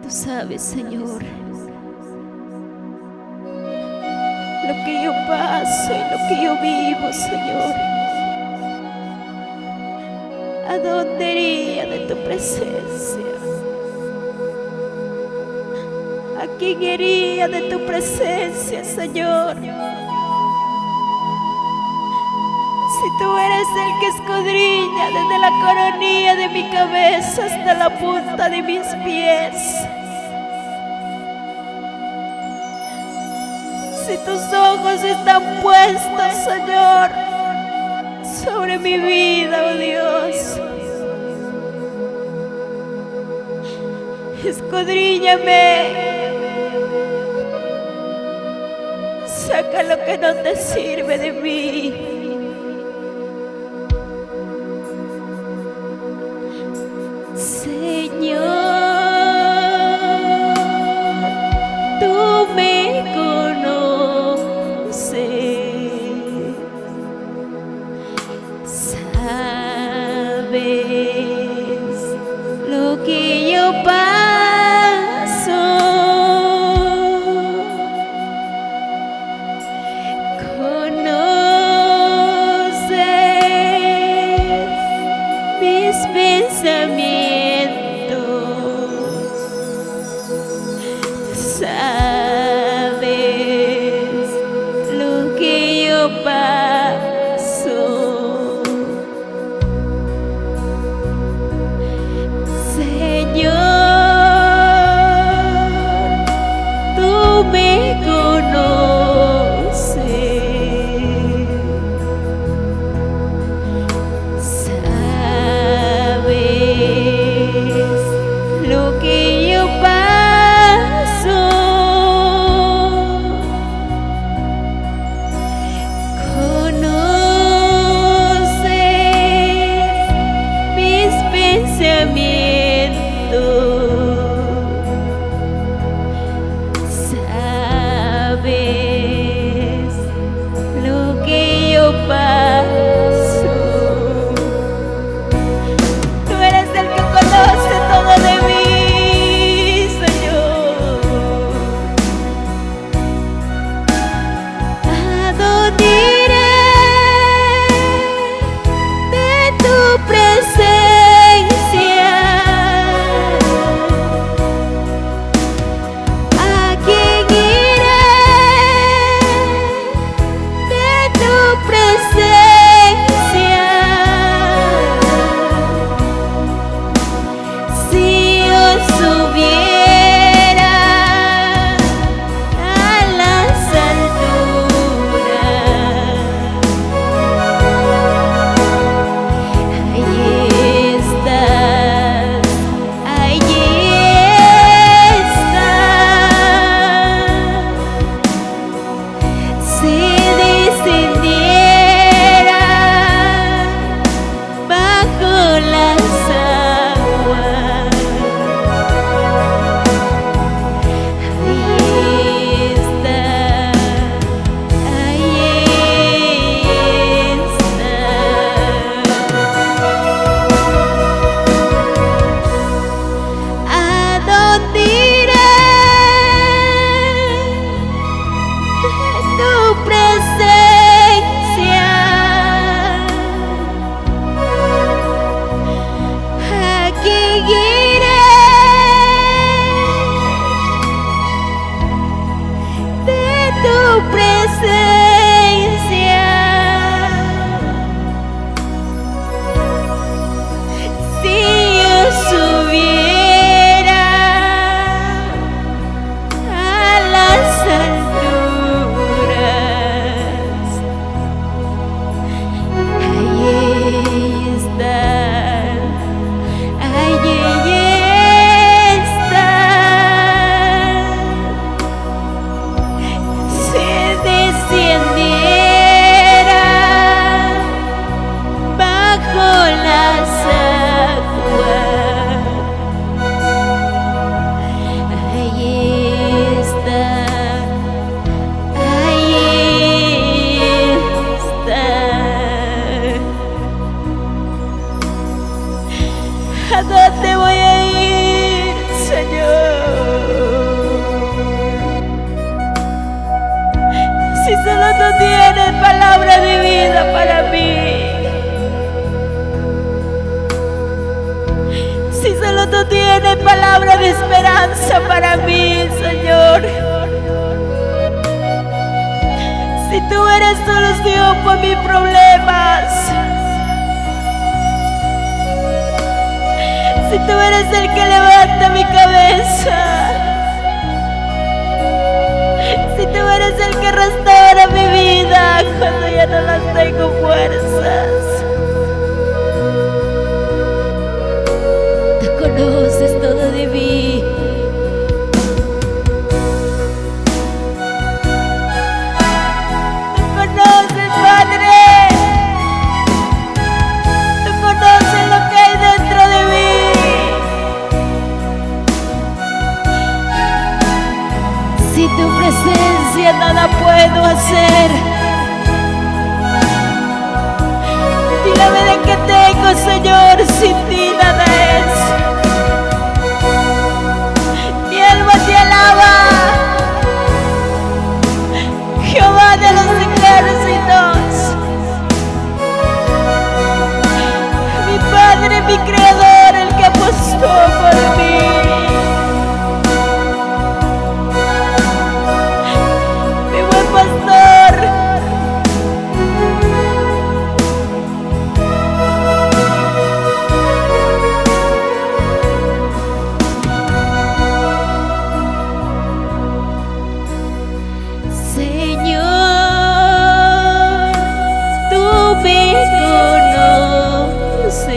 Tú sabes, Señor, lo que yo paso y lo que yo vivo, Señor. ¿A dónde iría de tu presencia? ¿A quién iría de tu presencia, Señor? Si tú eres el que escudriña desde la coronilla de mi cabeza hasta la punta de mis pies. Si tus ojos están puestos, Señor, sobre mi vida, oh Dios. Escudriñame. Saca lo que no te sirve de mí. Señor, tú me conoces, sabes lo que yo paso, conoces mis pensamientos, sabes lo que yo paso. Señor, tú me conoces, sabes lo que yo paso, conoces mis pensamientos, sabes lo que yo paso. Tú eres el que conoce todo de mí, Señor. ¿A dónde iré de tu presencia? ¿A quién iré de tu presencia? Si yo subiera a las alturas, allí estás, allí estás. Si descendiera bajo las aguas, ahí estás, allí estás. ¿A dónde iré de tu presencia? ¿A quién iré de tu presencia? Si yo subiera a las alturas, allí estás, allí estás. Si desciendiera tienes palabra de esperanza para mí, Señor. Si tú eres solución para mis problemas, si tú eres el que levanta mi cabeza, si tú eres el que restaura mi vida cuando ya no las tengo fuerzas. Tú conoces todo de mí. Tú conoces, Padre. Tú conoces lo que hay dentro de mí. Sin tu presencia nada puedo hacer. Y la vida que tengo, Señor, sin ti nada es. Mi alma te alaba, Jehová de los ejércitos, mi Padre, mi Creador, el que apostó por mí. Mi buen pastor. Señor, tú me conoces,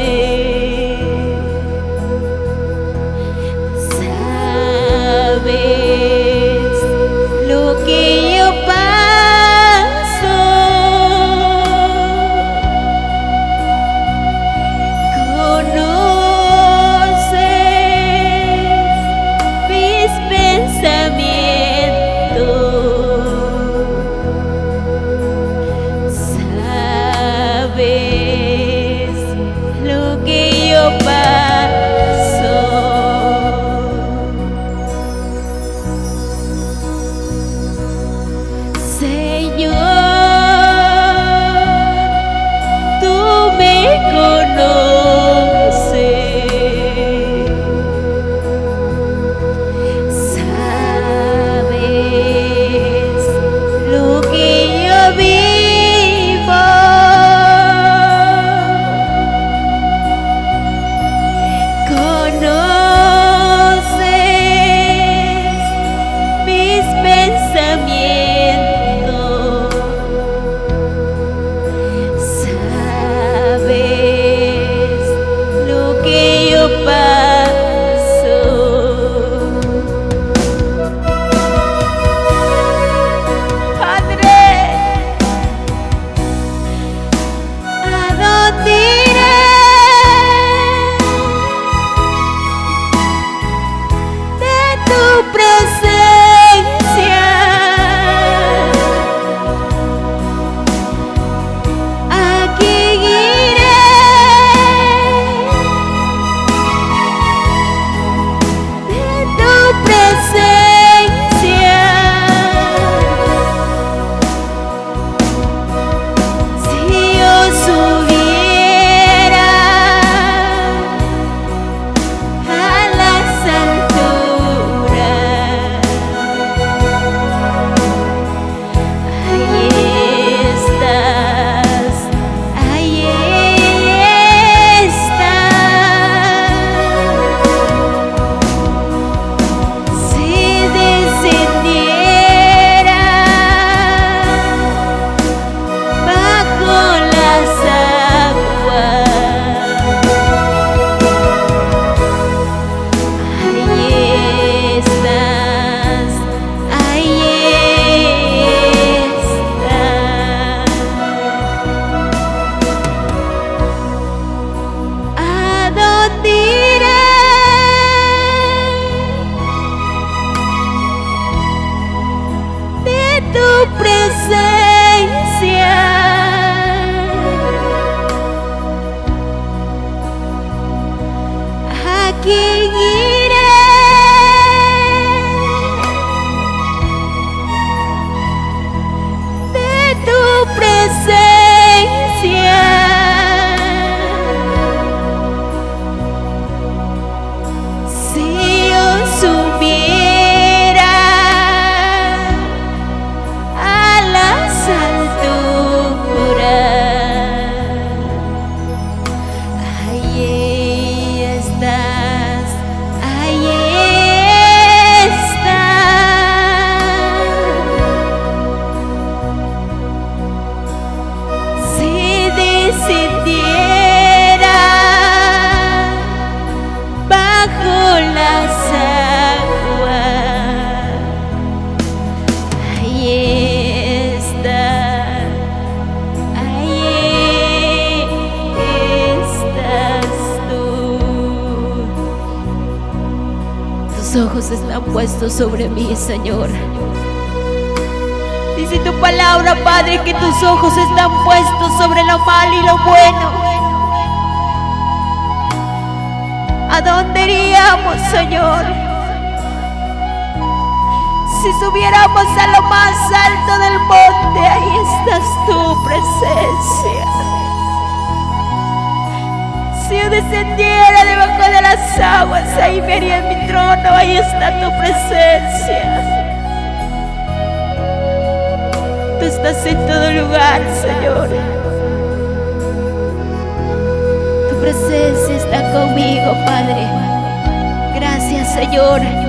están puestos sobre mí, Señor. Dice tu palabra, Padre, que tus ojos están puestos sobre lo malo y lo bueno. ¿A dónde iríamos, Señor? Si subiéramos a lo más alto del monte, ahí estás tu presencia. Si yo descendiera debajo de las aguas, ahí me haría en mi trono, ahí está tu presencia. Tú estás en todo lugar, Señor. Tu presencia está conmigo, Padre. Gracias, Señor.